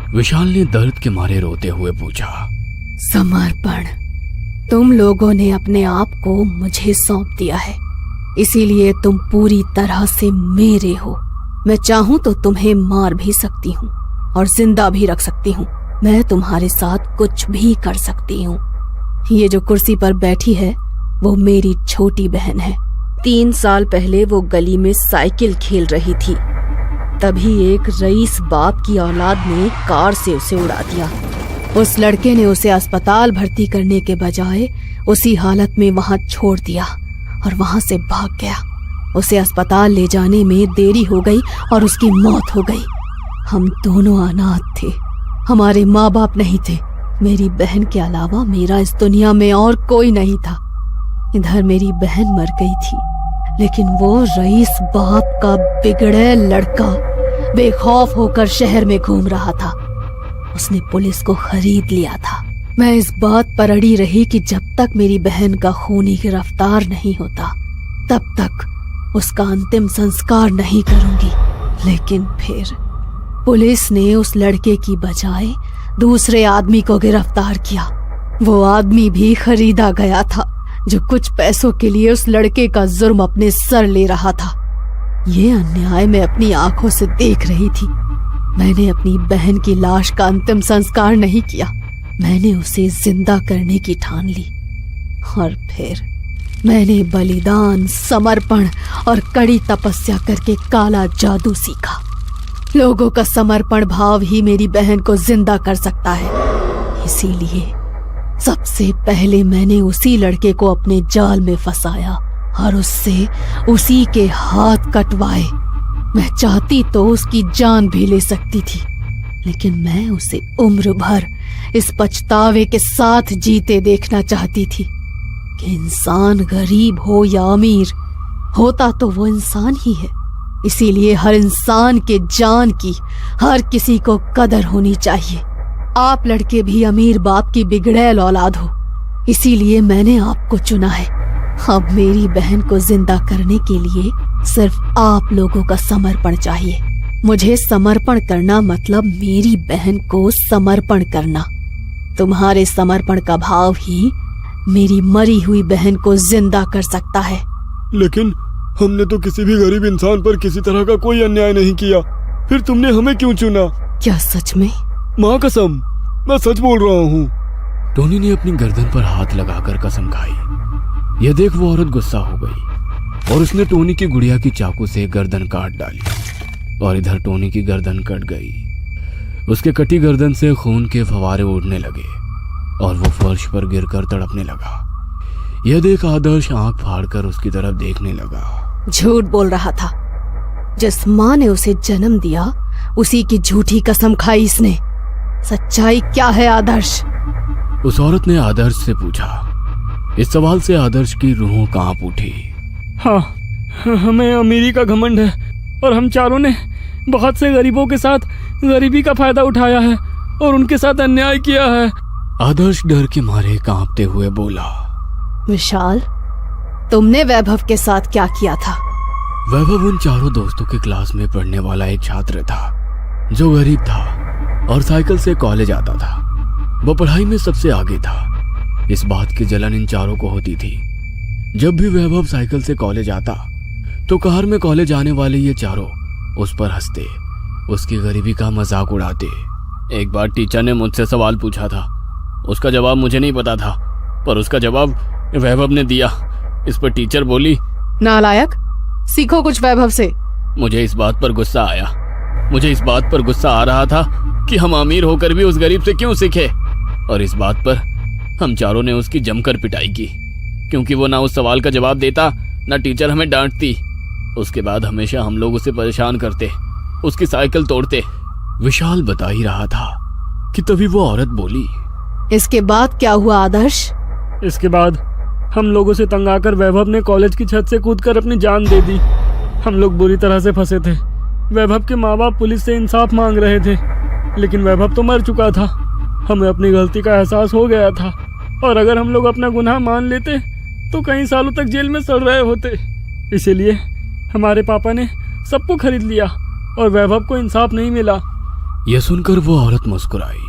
विशाल ने दर्द के मारे रोते हुए पूछा। समर्पण, तुम लोगों ने अपने आप को मुझे सौंप दिया है, इसीलिए तुम पूरी तरह से मेरे हो। मैं चाहूं तो तुम्हें मार भी सकती हूँ और जिंदा भी रख सकती हूँ। मैं तुम्हारे साथ कुछ भी कर सकती हूँ। ये जो कुर्सी पर बैठी है वो मेरी छोटी बहन है। 3 साल पहले वो गली में साइकिल खेल रही थी, तभी एक रईस बाप की औलाद ने कार से उसे उड़ा दिया। उस लड़के ने उसे अस्पताल भर्ती करने के बजाय उसी हालत में वहां छोड़ दिया और वहां से भाग गया। उसे अस्पताल ले जाने में देरी हो गई और उसकी मौत हो गई। हम दोनों अनाथ थे, हमारे माँ बाप नहीं थे। मेरी बहन के अलावा मेरा इस दुनिया में और कोई नहीं था। इधर मेरी बहन मर गई थी, लेकिन वो रईस बाप का बिगड़ैल लड़का बेखौफ होकर शहर में घूम रहा था। उसने पुलिस को खरीद लिया था। मैं इस बात पर अड़ी रही कि जब तक मेरी बहन का खूनी गिरफ्तार नहीं होता तब तक उसका अंतिम संस्कार नहीं करूंगी। लेकिन फिर पुलिस ने उस लड़के की बजाय दूसरे आदमी को गिरफ्तार किया। वो आदमी भी खरीदा गया था जो कुछ पैसों के लिए उस लड़के का जुर्म अपने सर ले रहा था। ये अन्याय मैं अपनी आंखों से देख रही थी। मैंने अपनी बहन की लाश का अंतिम संस्कार नहीं किया, मैंने उसे जिंदा करने की ठान ली। और फिर मैंने बलिदान, समर्पण और कड़ी तपस्या करके काला जादू सीखा। लोगों का समर्पण भाव ही मेरी बहन को जिंदा कर सकता है। इसीलिए सबसे पहले मैंने उसी लड़के को अपने जाल में फंसाया और उससे उसी के हाथ कटवाए। मैं चाहती तो उसकी जान भी ले सकती थी, लेकिन मैं उसे उम्र भर इस पछतावे के साथ जीते देखना चाहती थी कि इंसान गरीब हो या अमीर, होता तो वो इंसान ही है। इसीलिए हर इंसान के जान की हर किसी को कदर होनी चाहिए। आप लड़के भी अमीर बाप की बिगड़ैल औलाद हो, इसीलिए मैंने आपको चुना है। अब मेरी बहन को जिंदा करने के लिए सिर्फ आप लोगों का समर्पण चाहिए। मुझे समर्पण करना मतलब मेरी बहन को समर्पण करना। तुम्हारे समर्पण का भाव ही मेरी मरी हुई बहन को जिंदा कर सकता है। लेकिन हमने तो किसी भी गरीब इंसान पर किसी तरह का कोई अन्याय नहीं किया, फिर तुमने हमें क्यों चुना? क्या सच में? माँ कसम, मैं सच बोल रहा हूँ। टोनी ने अपनी गर्दन पर हाथ लगाकर कसम खाई। यह देख वो औरत गुस्सा हो गई और उसने टोनी की गुड़िया की चाकू से गर्दन काट डाली और इधर टोनी की गर्दन कट गई। उसके कटी गर्दन से खून के फवारे उड़ने लगे और वो फर्श पर गिरकर तड़पने लगा। यह देख आदर्श आंख फाड़कर उसकी तरफ देखने लगा। झूठ बोल रहा था। जिस माँ ने उसे जन्म दिया उसी की झूठी कसम खाई इसने। सच्चाई क्या है आदर्श? उस औरत ने आदर्श से पूछा। इस सवाल से आदर्श की रूह कांप उठी। हाँ, हमें अमीरी का घमंड है और हम चारों ने बहुत से गरीबों के साथ गरीबी का फायदा उठाया है और उनके साथ अन्याय किया है। आदर्श डर के मारे कांपते हुए बोला। विशाल, तुमने वैभव के साथ क्या किया था? वैभव उन चारों दोस्तों के क्लास में पढ़ने वाला एक छात्र था जो गरीब था और साइकिल से कॉलेज आता था। वो पढ़ाई में सबसे आगे था। इस बात की जलन इन चारों को होती थी। जब भी वैभव साइकिल से कॉलेज आता तो कार में कॉलेज आने वाले ये चारों उस पर हंसते, उसकी गरीबी का मजाक उड़ाते। एक बार टीचर ने मुझसे सवाल पूछा था, उसका जवाब मुझे नहीं पता था, पर उसका जवाब वैभव ने दिया। इस पर टीचर बोली, नालायक, सीखो कुछ वैभव से। मुझे इस बात पर गुस्सा आ रहा था कि हम अमीर होकर भी उस गरीब से क्यों सीखे, और इस बात पर हम चारों ने उसकी जमकर पिटाई की, क्योंकि वो ना उस सवाल का जवाब देता ना टीचर हमें डांटती। उसके बाद हमेशा हम लोग उसे परेशान करते, उसकी साइकिल तोड़ते। विशाल बता ही रहा था कि तभी वो औरत बोली, इसके बाद क्या हुआ आदर्श? इसके बाद हम लोगों से तंग आकर वैभव ने कॉलेज की छत से कूदकर अपनी जान दे दी। हम लोग बुरी तरह से फंसे थे। वैभव के माँ बाप पुलिस से इंसाफ मांग रहे थे, लेकिन वैभव तो मर चुका था। हमें अपनी गलती का एहसास हो गया था और अगर हम लोग अपना गुनाह मान लेते तो कई सालों तक जेल में सड़ रहे होते। इसीलिए हमारे पापा ने सबको खरीद लिया और वैभव को इंसाफ नहीं मिला। यह सुनकर वो औरत मुस्कुराई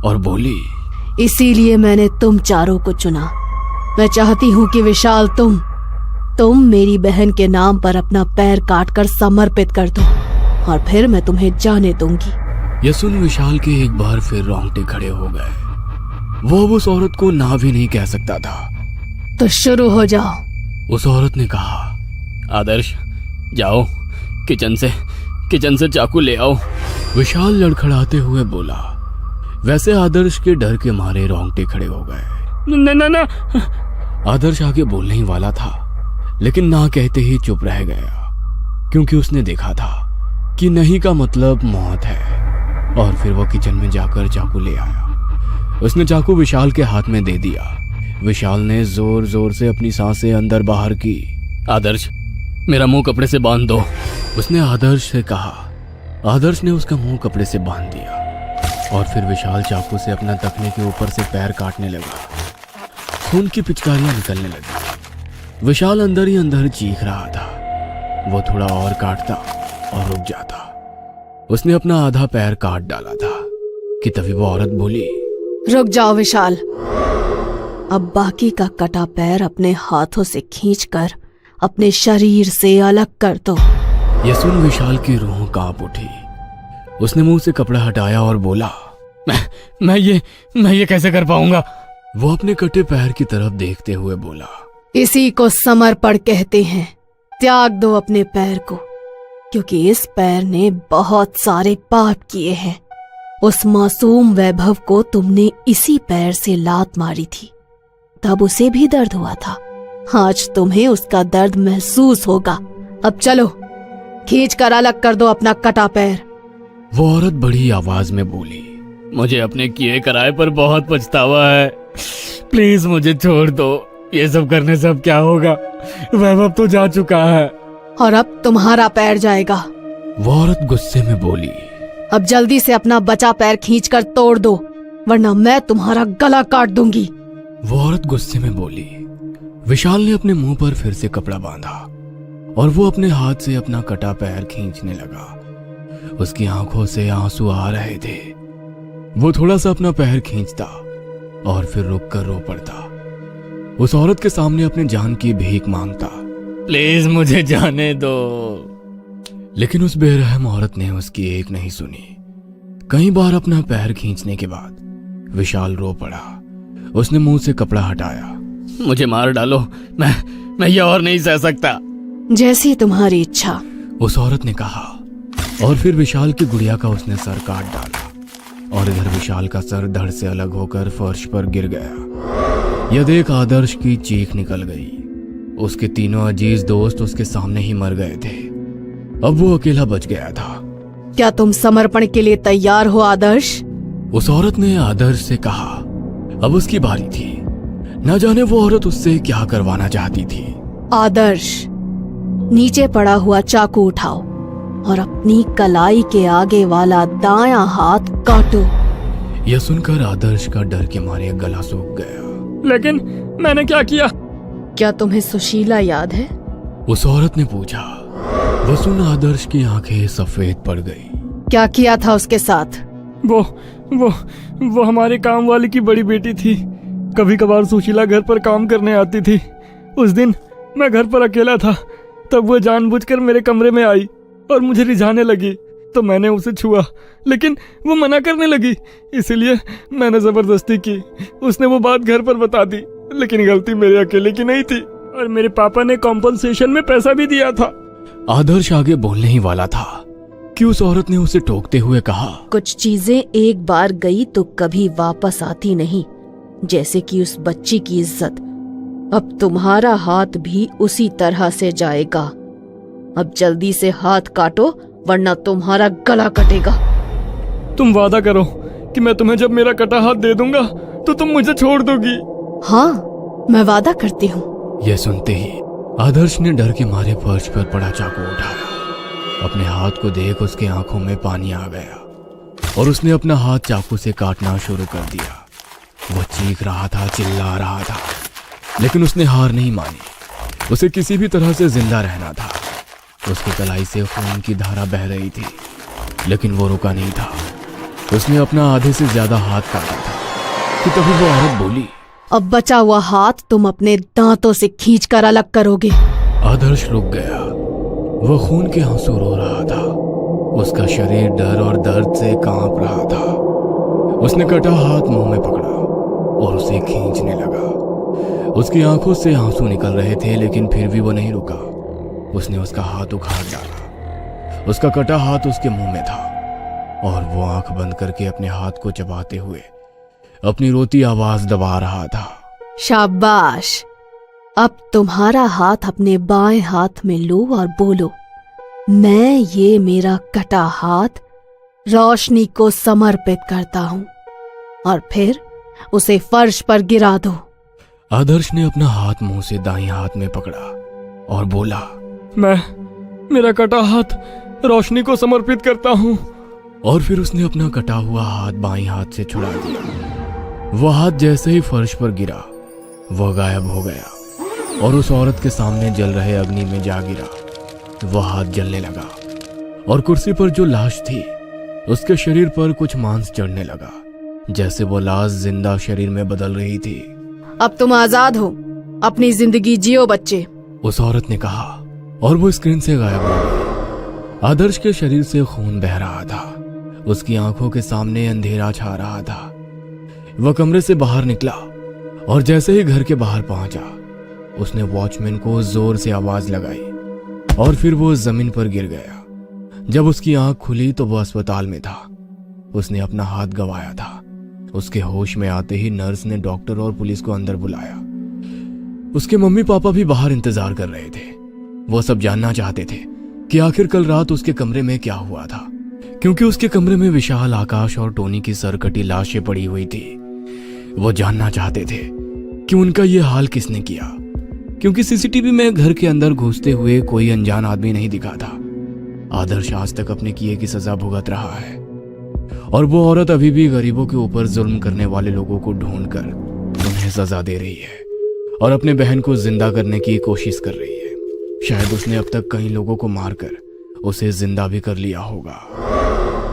और बोली, इसीलिए मैंने तुम चारों को चुना। मैं चाहती हूँ कि विशाल तुम मेरी बहन के नाम पर अपना पैर काटकर समर्पित कर दो और फिर मैं तुम्हें जाने दूंगी। यह सुन विशाल के एक बार फिर रोंगटे खड़े हो गए। वो अब उस औरत को ना भी नहीं कह सकता था। तो शुरू हो जाओ। उस औरत ने कहा, आदर्श जाओ किचन से चाकू ले आओ। विशाल लड़खड़ाते हुए बोला। वैसे आदर्श के डर के मारे रोंगटे खड़े हो गए। ना। आदर्श आगे बोलने ही वाला था, लेकिन ना कहते ही चुप रह गया, क्योंकि उसने देखा था कि नहीं का मतलब मौत है। और फिर वो किचन में जाकर चाकू ले आया। उसने चाकू विशाल के हाथ में दे दिया। विशाल ने जोर जोर से अपनी सांसें अंदर बाहर की। आदर्श मेरा मुंह कपड़े से बांध दो, उसने आदर्श से कहा। आदर्श ने उसका मुंह कपड़े से बांध दिया और फिर विशाल चाकू से अपना तखने के ऊपर से पैर काटने लगा। खून की पिचकारियां निकलने लगी। विशाल अंदर ही अंदर चीख रहा था। वो थोड़ा और काटता और रुक जाता। उसने अपना आधा पैर काट डाला था कि तभी वो औरत बोली, रुक जाओ विशाल, अब बाकी का कटा पैर अपने हाथों से खींचकर अपने शरीर से अलग कर दो। यह सुन विशाल की रूह कांप उठी। उसने मुंह से कपड़ा हटाया और बोला, मैं ये कैसे कर पाऊंगा। वो अपने कटे पैर की तरफ देखते हुए बोला, इसी को समर्पण कहते हैं। त्याग दो अपने पैर को, क्योंकि इस पैर ने बहुत सारे पाप किए हैं। उस मासूम वैभव को तुमने इसी पैर से लात मारी थी, तब उसे भी दर्द हुआ था। आज तुम्हें उसका दर्द महसूस होगा। अब चलो, खींच कर अलग कर दो अपना कटा पैर। वो औरत बड़ी आवाज में बोली, मुझे अपने किए कराए पर बहुत पछतावा है। प्लीज मुझे छोड़ दो। ये सब करने से अब क्या होगा। वैभव तो जा चुका है और अब तुम्हारा पैर जाएगा। वो औरत गुस्से में बोली, अब जल्दी से अपना बचा पैर खींचकर तोड़ दो, वरना मैं तुम्हारा गला काट दूंगी। वो औरत गुस्से में बोली। विशाल ने अपने मुंह पर फिर से कपड़ा बांधा और वो अपने हाथ से अपना कटा पैर खींचने लगा। उसकी आंखों से आंसू आ रहे थे। वो थोड़ा सा अपना पैर खींचता और फिर रुक कर रो पड़ता। उस औरत के सामने अपने जान की भीख मांगता, प्लीज मुझे जाने दो। लेकिन उस बेरहम औरत ने उसकी एक नहीं सुनी। कई बार अपना पैर खींचने के बाद विशाल रो पड़ा। उसने मुंह से कपड़ा हटाया। मुझे मार डालो, मैं ये और नहीं सह सकता। जैसी तुम्हारी इच्छा, उस औरत ने कहा। और फिर विशाल की गुड़िया का उसने सर काट डाला और इधर विशाल का सर धड़ से अलग होकर फर्श पर गिर गया। यह देख आदर्श की चीख निकल गई। उसके तीनों अजीज दोस्त उसके सामने ही मर गए थे। अब वो अकेला बच गया था। क्या तुम समर्पण के लिए तैयार हो आदर्श? उस औरत ने आदर्श से कहा। अब उसकी बारी थी। न जाने वो औरत उससे क्या करवाना चाहती थी। आदर्श, नीचे पड़ा हुआ चाकू उठाओ और अपनी कलाई के आगे वाला दायां हाथ काटो। यह सुनकर आदर्श का डर के मारे गला सूख गया। लेकिन मैंने क्या किया? क्या तुम्हें सुशीला याद है? उस औरत ने पूछा। वो सुन आदर्श की आंखें सफेद पड़ गई। क्या किया था उसके साथ? वो हमारे काम वाली की बड़ी बेटी थी। कभी कभार सुशीला घर पर काम करने आती थी। उस दिन मैं घर पर अकेला था, तब वो जानबूझकर मेरे कमरे में आई और मुझे रिझाने लगी, तो मैंने उसे छुआ, लेकिन वो मना करने लगी, इसीलिए मैंने जबरदस्ती की। उसने वो बात घर पर बता दी, लेकिन गलती मेरे अकेले की नहीं थी और मेरे पापा ने कॉम्पनसेशन में पैसा भी दिया था। आदर्श आगे बोलने ही वाला था कि उस औरत ने उसे टोकते हुए कहा, कुछ चीजें एक बार गई तो कभी वापस आती नहीं, जैसे कि उस बच्ची की इज्जत। अब तुम्हारा हाथ भी उसी तरह से जाएगा। अब जल्दी से हाथ काटो, वरना तुम्हारा गला कटेगा। तुम वादा करो कि मैं तुम्हें जब मेरा कटा हाथ दे दूंगा तो तुम मुझे छोड़ दोगी। हाँ, मैं वादा करती हूँ। यह सुनते ही आदर्श ने डर के मारे फर्श पर पड़ा चाकू उठाया। अपने हाथ को देख उसकी आंखों में पानी आ गया और उसने अपना हाथ चाकू से काटना शुरू कर दिया। वो चीख रहा था, चिल्ला रहा था, लेकिन उसने हार नहीं मानी। उसे किसी भी तरह से जिंदा रहना था। उसकी कलाई से खून की धारा बह रही थी, लेकिन वो रुका नहीं था। उसने अपना आधे से ज्यादा हाथ काटा था कि तभी वो औरत बोली, अब बचा हुआ हाथ तुम अपने दांतों से खींचकर अलग करोगे। आदर्श रुक गया। वो खून के आंसू रो रहा था। उसका शरीर डर और दर्द से कांप रहा था। उसने कटा हाथ मुंह में पकड़ा और उसे खींचने लगा। उसकी आंखों से आंसू निकल रहे थे, लेकिन फिर भी वो नहीं रुका। उसने उसका हाथ उखाड़ डाला। उसका कटा हाथ उसके मुंह में था और वो आंख बंद करके अपने हाथ को चबाते हुए अपनी रोती आवाज दबा रहा था। शाबाश, अब तुम्हारा हाथ अपने बाएं हाथ में लो और बोलो, मैं ये मेरा कटा हाथ रोशनी को समर्पित करता हूं, और फिर उसे फर्श पर गिरा दो। आदर्श ने अपना हाथ मुंह से दाईं हाथ में पकड़ा और बोला, मेरा कटा हाथ रोशनी को समर्पित करता हूँ। और फिर उसने अपना कटा हुआ हाथ बाईं हाथ से छुड़ा दिया। वह हाथ जैसे ही फर्श पर गिरा, वह गायब हो गया और उस औरत के सामने जल रहे अग्नि में जा गिरा। वह हाथ जलने लगा और कुर्सी पर जो लाश थी उसके शरीर पर कुछ मांस चढ़ने लगा, जैसे वो लाश जिंदा शरीर में बदल रही थी। अब तुम आजाद हो, अपनी जिंदगी जियो बच्चे, उस औरत ने कहा और वो स्क्रीन से गायब हो गई। आदर्श के शरीर से खून बह रहा था। उसकी आंखों के सामने अंधेरा छा रहा था। वह कमरे से बाहर निकला और जैसे ही घर के बाहर पहुंचा, उसने वॉचमैन को जोर से आवाज लगाई और फिर वो जमीन पर गिर गया। जब उसकी आंख खुली तो वो अस्पताल में था। उसने अपना हाथ गंवाया था। उसके होश में आते ही नर्स ने डॉक्टर और पुलिस को अंदर बुलाया। उसके मम्मी पापा भी बाहर इंतजार कर रहे थे। वो सब जानना चाहते थे कि आखिर कल रात उसके कमरे में क्या हुआ था, क्योंकि उसके कमरे में विशाल, आकाश और टोनी की सरकटी लाशें पड़ी हुई थी। वो जानना चाहते थे कि उनका ये हाल किसने किया, क्योंकि सीसीटीवी में घर के अंदर घुसते हुए कोई अनजान आदमी नहीं दिखा था। आदर्श आज तक अपने किए की सजा भुगत रहा है और वो औरत अभी भी गरीबों के ऊपर जुल्म करने वाले लोगों को ढूंढकर उन्हें सजा दे रही है और अपने बहन को जिंदा करने की कोशिश कर रही है। शायद उसने अब तक कई लोगों को मारकर उसे जिंदा भी कर लिया होगा।